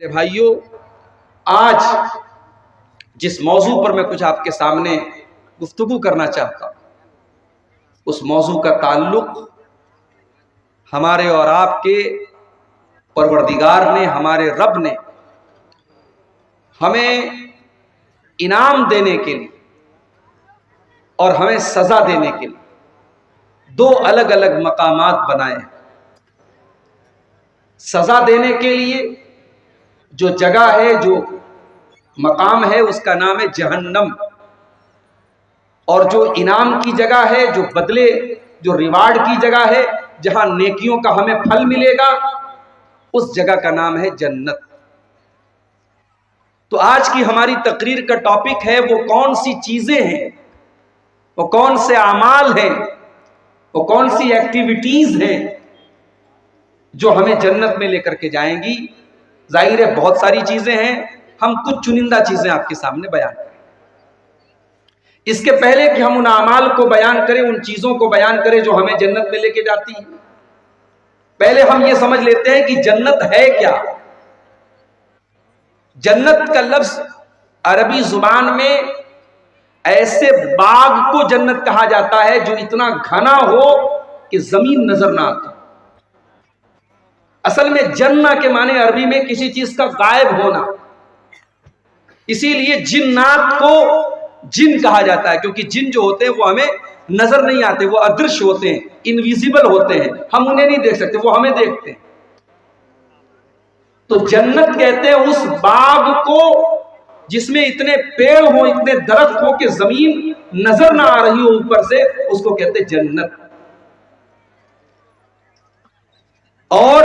भाइयों, आज जिस मौजू पर मैं कुछ आपके सामने गुफ्तगू करना चाहता हूं, उस मौजू का ताल्लुक हमारे और आपके परवरदिगार ने, हमारे रब ने हमें इनाम देने के लिए और हमें सजा देने के लिए दो अलग अलग मकामात बनाए हैं। सजा देने के लिए जो जगह है, जो मकाम है, उसका नाम है जहन्नम। और जो इनाम की जगह है, जो बदले, जो रिवार्ड की जगह है, जहां नेकियों का हमें फल मिलेगा, उस जगह का नाम है जन्नत। तो आज की हमारी तकरीर का टॉपिक है वो कौन सी चीजें हैं, वो कौन से आमाल हैं, वो कौन सी एक्टिविटीज हैं जो हमें जन्नत में लेकर के जाएंगी। जाहिर है बहुत सारी चीजें हैं, हम कुछ चुनिंदा चीजें आपके सामने बयान करें। इसके पहले कि हम उन आमाल को बयान करें, उन चीजों को बयान करें जो हमें जन्नत में लेके जाती है, पहले हम ये समझ लेते हैं कि जन्नत है क्या। जन्नत का लफ्ज अरबी जुबान में ऐसे बाग को जन्नत कहा जाता है जो इतना घना हो कि जमीन नजर ना आती। असल में जन्ना के माने अरबी में किसी चीज का गायब होना, इसीलिए जिन्नात को जिन कहा जाता है, क्योंकि जिन जो होते हैं वो हमें नजर नहीं आते, वो अदृश्य होते हैं, इनविजिबल होते हैं, हम उन्हें नहीं देख सकते, वो हमें देखते हैं। तो जन्नत कहते हैं उस बाग को जिसमें इतने पेड़ हो, इतने दरख्त हो कि जमीन नजर ना आ रही हो ऊपर से, उसको कहते हैं जन्नत। और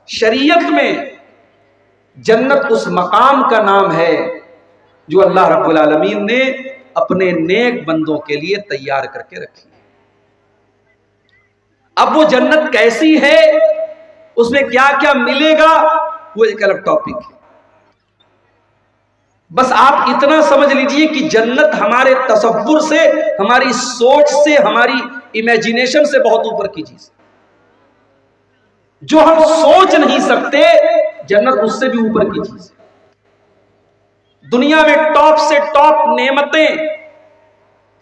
शरीयत में जन्नत उस मकाम का नाम है जो अल्लाह रब्बुल आलमीन ने अपने नेक बंदों के लिए तैयार करके रखी है। अब वो जन्नत कैसी है, उसमें क्या क्या मिलेगा, वो एक अलग टॉपिक है। बस आप इतना समझ लीजिए कि जन्नत हमारे तसव्वुर से, हमारी सोच से, हमारी इमेजिनेशन से बहुत ऊपर की चीज है। जो हम सोच नहीं सकते, जन्नत उससे भी ऊपर की चीज है। दुनिया में टॉप से टॉप नेमतें,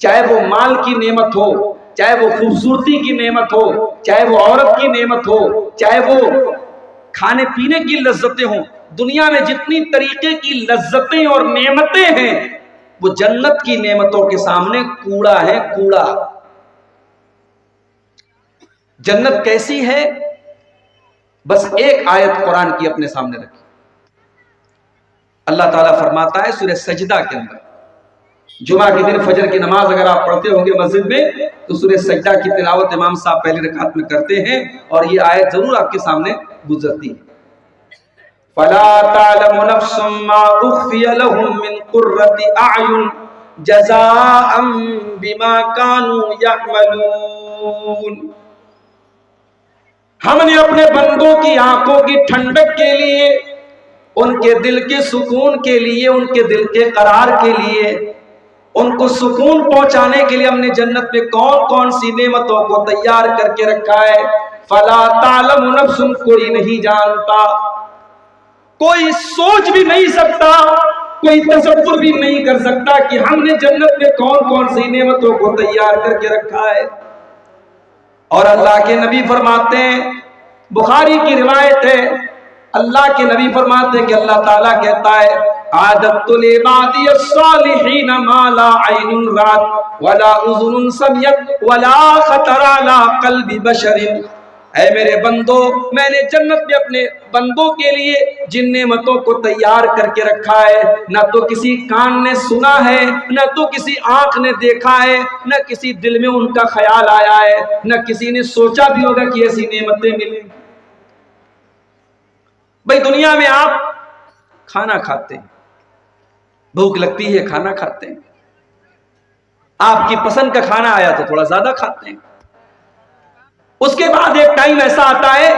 चाहे वो माल की नेमत हो, चाहे वो खूबसूरती की नेमत हो, चाहे वो औरत की नेमत हो, चाहे वो खाने पीने की लज्जतें हो, दुनिया में जितनी तरीके की लज्जतें और नेमतें हैं, वो जन्नत की नेमतों के सामने कूड़ा है, कूड़ा। जन्नत कैसी है, बस एक आयत कुरान की अपने सामने रखी। अल्लाह ताला फरमाता है सूरह सजदा के अंदर, जुमा के दिन फजर की नमाज अगर आप पढ़ते होंगे मस्जिद में, तो सूरह सजदा की तिलावत इमाम साहब पहली रकात में करते हैं, और ये आयत जरूर आपके सामने गुजरती है। फला तालमु नफ्सुम मा उख्फिय लहुम मिन कुर्रति अयुन जज़ाअम बिमा कानू यअमलून। हमने अपने बंदों की आंखों की ठंडक के लिए, उनके दिल के सुकून के लिए, उनके दिल के करार के लिए, उनको सुकून पहुंचाने के लिए हमने जन्नत में कौन कौन सी नेमतों को तैयार करके रखा है। फला तालमु नफ्सुन, कोई नहीं जानता, कोई सोच भी नहीं सकता, कोई तसव्वुर भी नहीं कर सकता कि हमने जन्नत में कौन कौन सी नेमतों को तैयार करके रखा है। और अल्लाह के नबी फरमाते हैं, बुखारी की रिवायत है, अल्लाह के नबी फरमाते हैं कि अल्लाह ताला कहता है, आदतुल इबादी अस्सालिहीन मा ला ऐनुन रात वला उज़ुनुन समियत वला खतरा अला क़ल्बि बशरिन। ऐ मेरे बंदो, मैंने जन्नत में अपने बंदों के लिए जिन नेमतों को तैयार करके रखा है, न तो किसी कान ने सुना है, न तो किसी आंख ने देखा है, न किसी दिल में उनका ख्याल आया है, न किसी ने सोचा भी होगा कि ऐसी नेमतें मिलेंगी। भाई दुनिया में आप खाना खाते हैं, भूख लगती है, खाना खाते हैं, आपकी पसंद का खाना आया तो थोड़ा ज्यादा खाते हैं। उसके बाद एक टाइम ऐसा आता है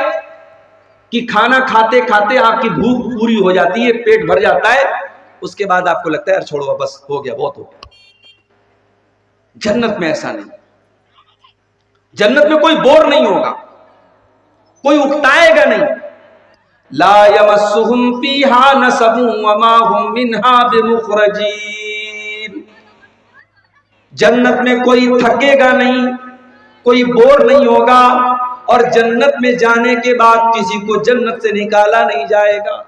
कि खाना खाते खाते आपकी भूख पूरी हो जाती है, पेट भर जाता है, उसके बाद आपको लगता है यार छोड़ो, बस हो गया, बहुत हो गया। जन्नत में ऐसा नहीं। जन्नत में कोई बोर नहीं होगा, कोई उकताएगा नहीं। ला यमस्सुहुम फीहा नसबुन वमा हुम मिन्हा बिमुखरजीन। जन्नत में कोई थकेगा नहीं, कोई बोर नहीं होगा, और जन्नत में जाने के बाद किसी को जन्नत से निकाला नहीं जाएगा।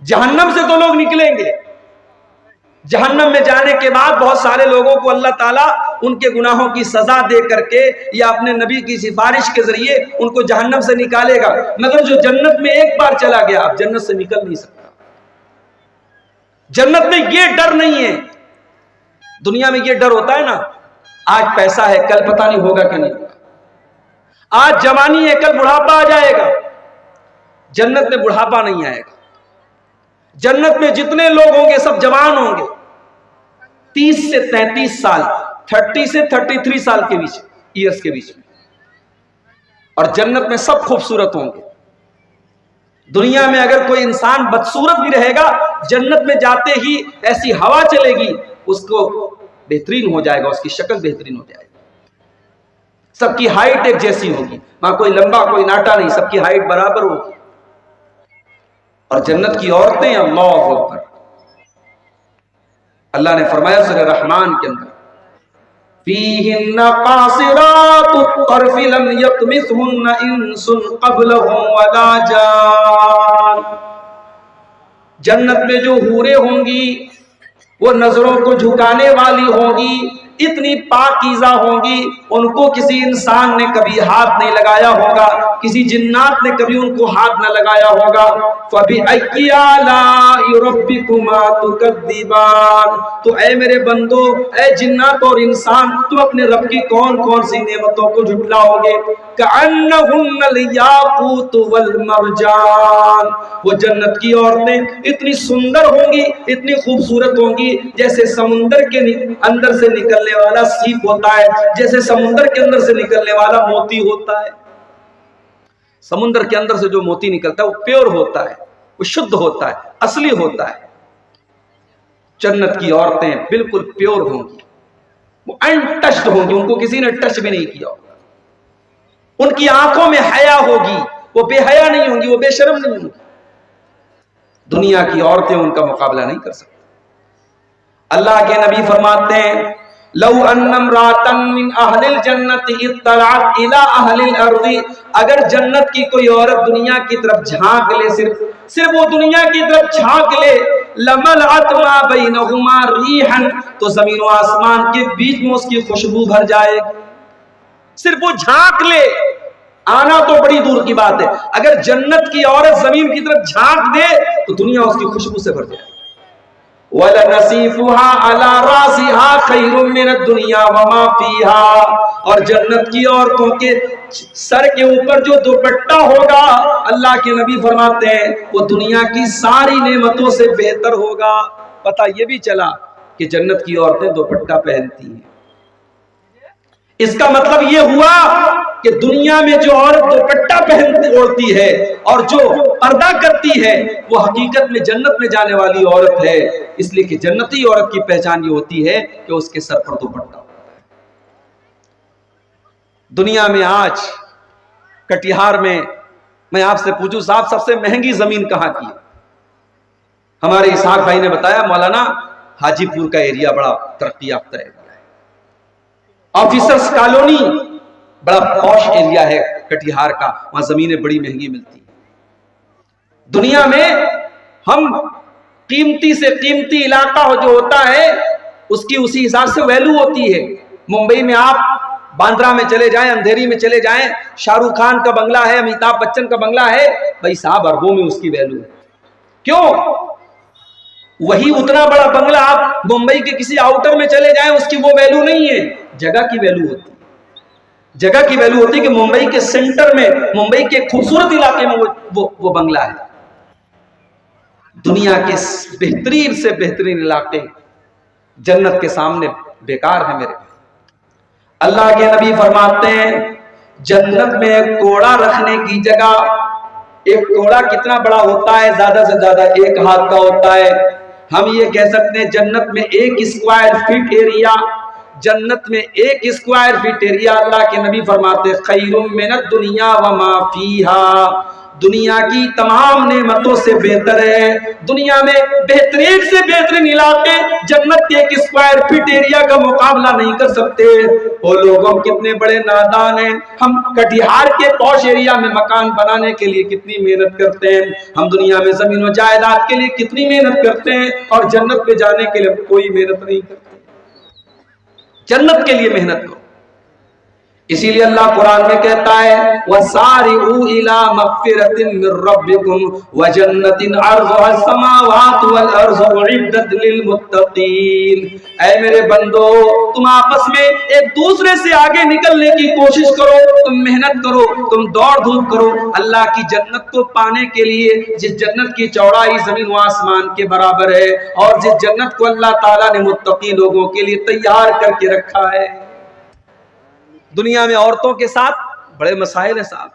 जहन्नम से तो लोग निकलेंगे, जहन्नम में जाने के बाद बहुत सारे लोगों को अल्लाह ताला उनके गुनाहों की सजा दे करके या अपने नबी की सिफारिश के जरिए उनको जहन्नम से निकालेगा। मगर जो जन्नत में एक बार चला गया, अब जन्नत से निकल नहीं सकता। जन्नत में ये डर नहीं है। दुनिया में ये डर होता है ना, आज पैसा है कल पता नहीं होगा कि नहीं होगा, आज जवानी है कल बुढ़ापा आ जाएगा। जन्नत में बुढ़ापा नहीं आएगा। जन्नत में जितने लोग होंगे सब जवान होंगे, 30 से 33 साल, 30 से 33 साल के बीच, ईयर्स के बीच में। और जन्नत में सब खूबसूरत होंगे। दुनिया में अगर कोई इंसान बदसूरत भी रहेगा, जन्नत में जाते ही ऐसी हवा चलेगी उसको बेहतरीन हो जाएगा, उसकी शक्ल बेहतरीन हो जाएगी। सबकी हाइट एक जैसी होगी, वहां कोई लंबा कोई नाटा नहीं, सबकी हाइट बराबर होगी। और जन्नत की औरतें, अल्लाह अकबर, अल्लाह ने फरमाया सूरह रहमान के अंदर, फीहिन्ना कासिरातुत तर्फि लम यतमिसहुन्ना इंसुन क़ब्लहुम वला जान। जन्नत में जो हूरें होंगी वो नजरों को झुकाने वाली होंगी, इतनी पाकीज़ा होंगी, उनको किसी इंसान ने कभी हाथ नहीं लगाया होगा, किसी जिन्नात ने कभी उनको हाथ न लगाया होगा। फबिअय्यि आलाइ रब्बिकुमा तुकद्दिबान। तो ऐ मेरे बंदो, ऐ जिन्नात और इंसान, तुम अपने रब की कौन कौन सी नेमतों को झुटलाओगे? कअन्नहुन्नल याकूत वल मरजान। वो जन्नत की औरतें इतनी सुंदर होंगी, इतनी खूबसूरत होंगी, जैसे समुंदर के अंदर से निकलने वाला सीप होता है, जैसे समुंदर के अंदर से निकलने वाला मोती होता है। समुंदर के अंदर से जो मोती निकलता है वो प्योर होता है, वो शुद्ध होता है, असली होता है। जन्नत की औरतें बिल्कुल प्योर होंगी, वो अनटच्ड होंगी, उनको किसी ने टच भी नहीं किया होगा। उनकी आंखों में हया होगी, वो बेहया नहीं होंगी, वो बेशर्म नहीं होंगी। दुनिया की औरतें उनका मुकाबला नहीं कर सकती। अल्लाह के नबी फरमाते हैं, लौ अन्नम्रातन मिन अहलिल जन्नति इत्तलअत इला अहलिल अर्दी। अगर जन्नत की कोई औरत दुनिया की तरफ झांक ले, सिर्फ वो दुनिया की तरफ झांक ले, लमलअत मा बैनहुमा रीहन, तो जमीन और आसमान के बीच में उसकी खुशबू भर जाएगी। सिर्फ वो झांक ले, आना तो बड़ी दूर की बात है। अगर जन्नत की औरत जमीन की तरफ झांक दे तो दुनिया उसकी खुशबू से भर जाएगी। वलनसीफुहा अला रासिहा खैरुम मिनद दुनिया वमा फीहा। और जन्नत की औरतों के सर के ऊपर जो दुपट्टा होगा, अल्लाह के नबी फरमाते हैं, वो दुनिया की सारी नेमतों से बेहतर होगा। पता ये भी चला कि जन्नत की औरतें दुपट्टा पहनती हैं। इसका मतलब ये हुआ कि दुनिया में जो औरत दुपट्टा पहनती ओढ़ती है और जो पर्दा करती है, वो हकीकत में जन्नत में जाने वाली औरत है। इसलिए कि जन्नती औरत की पहचान ये होती है कि उसके सर पर दुपट्टा होता है। दुनिया में आज कटिहार में मैं आपसे पूछूं, साहब सबसे महंगी जमीन कहां की है? हमारे इसहाक भाई ने बताया, मौलाना हाजीपुर का एरिया बड़ा तरक्की याफ्ता एरिया है, ऑफिसर्स कॉलोनी बड़ा पॉश एरिया है कटिहार का, वहां जमीनें बड़ी महंगी मिलती है। दुनिया में हम कीमती से कीमती इलाका जो होता है उसकी उसी हिसाब से वैल्यू होती है। मुंबई में आप बांद्रा में चले जाएं, अंधेरी में चले जाएं, शाहरुख खान का बंगला है, अमिताभ बच्चन का बंगला है, भाई साहब अरबों में उसकी वैल्यू है। क्यों? वही उतना बड़ा बंगला आप मुंबई के किसी आउटर में चले जाएं, उसकी वो वैल्यू नहीं है। जगह की वैल्यू होती है। जगह की वैल्यू होती है कि मुंबई के सेंटर में, मुंबई के खूबसूरत इलाके में वो बंगला है। दुनिया के बेहतरीन से बेहतरीन इलाके जन्नत के सामने बेकार है मेरे भाई। अल्लाह के नबी फरमाते हैं, जन्नत में एक कोड़ा रखने की जगह, एक कोड़ा कितना बड़ा होता है? ज्यादा से ज्यादा 1 हाथ का होता है। हम ये कह सकते हैं जन्नत में 1 स्क्वायर फीट एरिया, जन्नत में 1 स्क्वायर फीट एरिया, अल्लाह के नबी फरमाते खैरुम मिनद दुनिया व मा फीहा, दुनिया की तमाम नेमतों से बेहतर है। दुनिया में बेहतरीन से बेहतरीन इलाके जन्नत के एक स्क्वायर फीट एरिया का मुकाबला नहीं कर सकते। वो लोग हम कितने बड़े नादान हैं। हम कटिहार के पॉश एरिया में मकान बनाने के लिए कितनी मेहनत करते हैं, हम दुनिया में जमीन और जायदाद के लिए कितनी मेहनत करते हैं, और जन्नत में जाने के लिए कोई मेहनत नहीं करते। जन्नत के लिए मेहनत करो। इसीलिए अल्लाह कुरान में कहता है वसारिउ इला मगफिरतिन मिर रब्बिकुम व जन्नतिन अर्जुहा समावातु वल अर्ज़ु उइद्दत लिल मुत्तकीन। ऐ मेरे बंदो, तुम आपस में एक दूसरे से आगे निकलने की कोशिश करो, तुम मेहनत करो, तुम दौड़ धूप करो अल्लाह की जन्नत को पाने के लिए, जिस जन्नत की चौड़ाई जमीन व आसमान के बराबर है, और जिस जन्नत को अल्लाह ताला ने मुत्तकी लोगों के लिए तैयार करके रखा है। दुनिया में औरतों के साथ बड़े मसाइल है साहब,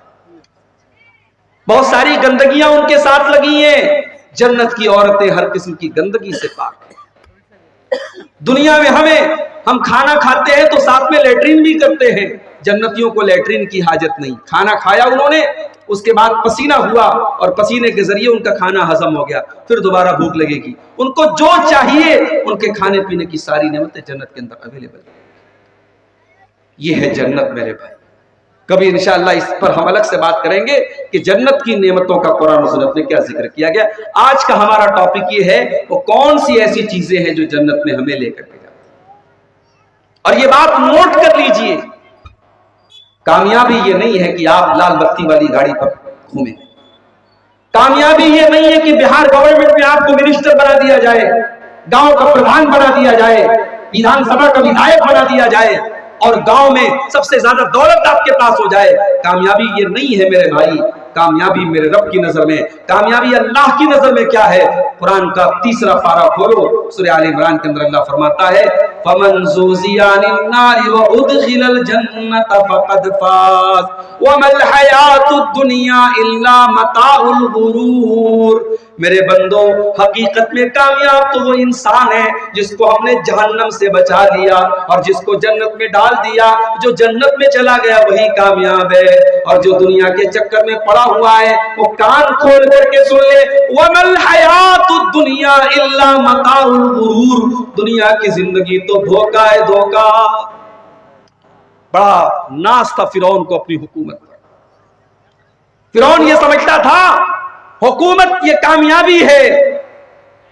बहुत सारी गंदगियां उनके साथ लगी हैं। जन्नत की औरतें हर किस्म की गंदगी से पाक हैं। दुनिया में हम खाना खाते हैं तो साथ में लेटरिन भी करते हैं। जन्नतियों को लेटरिन की हाजत नहीं। खाना खाया उन्होंने, उसके बाद पसीना हुआ और पसीने के जरिए उनका खाना हजम हो गया, फिर दोबारा भूख लगेगी। उनको जो चाहिए उनके खाने पीने की सारी नेमतें जन्नत के अंदर अवेलेबल है। ये है जन्नत मेरे भाई। कभी इंशाअल्लाह इस पर हम अलग से बात करेंगे कि जन्नत की नेमतों का कुरान और सुन्नत में क्या जिक्र किया गया। आज का हमारा टॉपिक ये है वो कौन सी ऐसी चीजें हैं जो जन्नत में हमें लेकर के जाती हैं। और ये बात नोट कर लीजिए, कामयाबी ये नहीं है कि आप लाल बत्ती वाली गाड़ी पर घूमें। कामयाबी ये नहीं है कि बिहार गवर्नमेंट में आपको मिनिस्टर बना दिया जाए, गांव का प्रधान बना दिया जाए, विधानसभा का विधायक बना दिया जाए और गांव में सबसे ज्यादा दौलत आपके पास हो जाए। कामयाबी ये नहीं है मेरे भाई। कामयाबी मेरे रब की नजर में, कामयाबी अल्लाह की नजर में क्या है? कुरान का 3रा पारा खोलो, सूरह आल इमरान के अंदर अल्लाह फरमाता है फमन ज़ुज़िया अनिन नारि व उदखिलल जन्नत फक़द फाज़ व मल हयातुद दुनिया इल्ला मताउल गुरूर। मेरे बंदो, हकीकत में कामयाब तो वो इंसान है जिसको हमने जहन्नम से बचा लिया और जिसको जन्नत में डाल दिया। जो जन्नत में चला गया वही कामयाब है, और जो दुनिया के चक्कर में पड़ा हुआ है वो कान खोल करके सुन ले, वमल हयातुद दुनिया इल्ला मताउल गुरूर। दुनिया की जिंदगी तो धोखा है, धोखा। बड़ा नाज था फिरौन को अपनी हुकूमत पर। फिरौन ये समझता था हुकूमत ये कामयाबी है,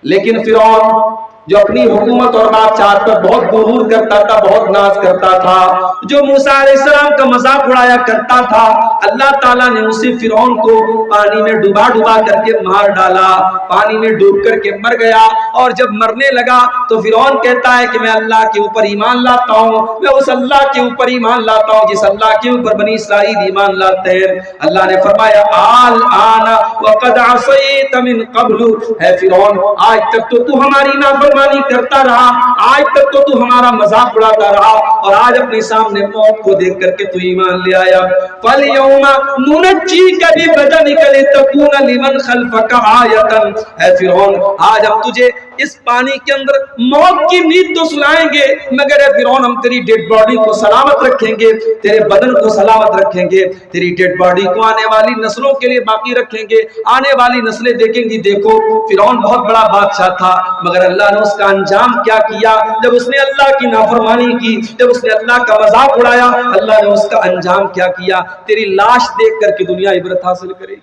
लेकिन फिरौन जो अपनी हुकूमत और बादशाह पर बहुत गुरूर करता था, बहुत नाज करता था, जो मूसा अलैहिस्सलाम का मजाक उड़ाया करता था, अल्लाह ताला ने उसी फिरौन को पानी में डुबा डुबा करके मार डाला। पानी में डूब करके मर गया, और जब मरने लगा तो फिरौन कहता है कि मैं अल्लाह के ऊपर ईमान लाता हूँ, मैं उस अल्लाह के ऊपर ईमान लाता हूँ जिस अल्लाह के ऊपर बनी इसराइल ईमान लाते हैं। अल्लाह ने फरमाया आल आना वक़द असैत मिन क़ब्लु, है फिरौन आज तक तो तू हमारी नाफरमानी करता रहा, आज तक तो तू हमारा मजाक उड़ाता रहा, और आज अपने सामने मौत को देख करके तू ईमान ले आया। फल यौमा नुनज्जीका बिबदनिका लितकूना लिमन खल्फका आयतन, है फिरौन आज हम तुझे इस पानी के अंदर मौत की नींद तो सुनाएंगे, मगर है फिरौन हम तेरी डेड बॉडी को सलामत रखेंगे, तेरे बदन को सलामत रखेंगे, तेरी डेड बॉडी को आने वाली नस्लों के लिए बाकी रखेंगे। आने वाली नस्लें देखेंगी, देखो फिरौन बहुत बड़ा बादशाह था, मगर अल्लाह ने उसका अंजाम क्या किया। जब उसने अल्लाह की नाफरमानी की, जब उसने अल्लाह का मजाक उड़ाया, अल्लाह ने उसका अंजाम क्या किया। तेरी लाश देख करके दुनिया इबरत हासिल करेगी।